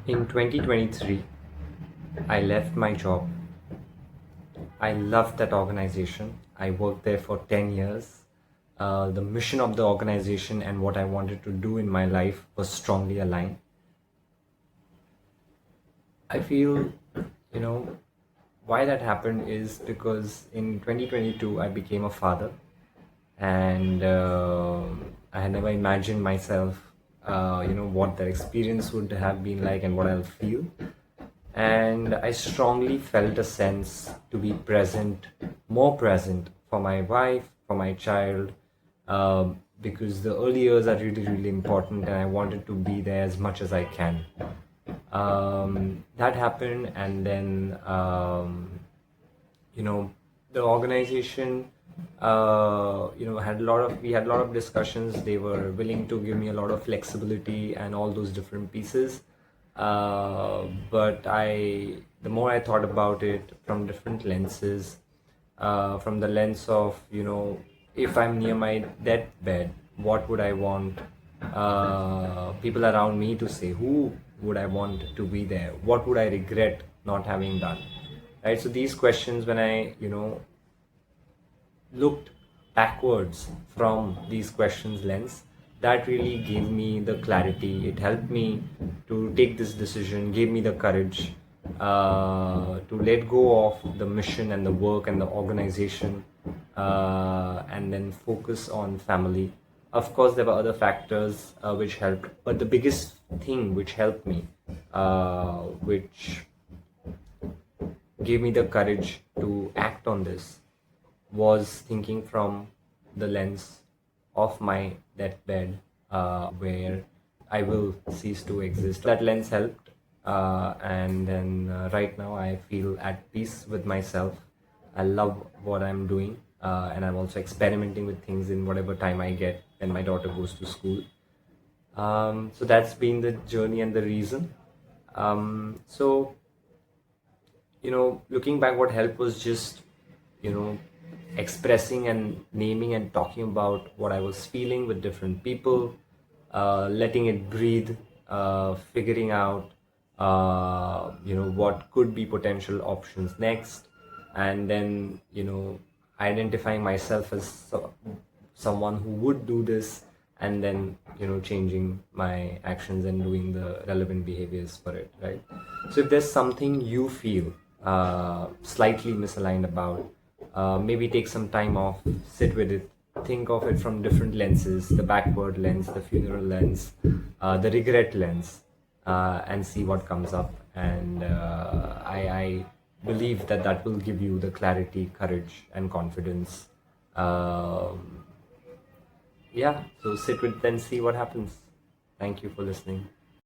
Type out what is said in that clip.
In 2023, I left my job. I loved that organization. I worked there for 10 years. The mission of the organization and what I wanted to do in my life was strongly aligned. I feel, you know, why that happened is because in 2022, I became a father, and I had never imagined myself, what that experience would have been like and what I'll feel. And I strongly felt a sense to be present, more present for my wife, for my child, because the early years are really, really important, and I wanted to be there as much as I can. That happened, and then you know the organization had a lot of we had a lot of discussions. They were willing to give me a lot of flexibility and all those different pieces, but the more I thought about it from different lenses, from the lens of, if I'm near my deathbed, what would I want people around me to say? Who would I want to be there? What would I regret not having done? Right. So these questions, when I looked backwards from these questions lens, that really gave me the clarity. It helped me to take this decision, gave me the courage to let go of the mission and the work and the organization, and then focus on family. Of course, there were other factors which helped, but the biggest thing which helped me, which gave me the courage to act on this, was thinking from the lens of my deathbed, where I will cease to exist. That lens helped, and then right now I feel at peace with myself. I love what I'm doing, and I'm also experimenting with things in whatever time I get when my daughter goes to school. So that's been the journey and the reason. So looking back, what helped was just, you know, expressing and naming and talking about what I was feeling with different people, letting it breathe, figuring out, what could be potential options next, and then, identifying myself as someone who would do this, and then, changing my actions and doing the relevant behaviors for it, right? So if there's something you feel slightly misaligned about, maybe take some time off, sit with it, think of it from different lenses: the backward lens, the funeral lens, the regret lens, and see what comes up. And I believe that that will give you the clarity, courage, and confidence. Yeah, so sit with it and see what happens. Thank you for listening.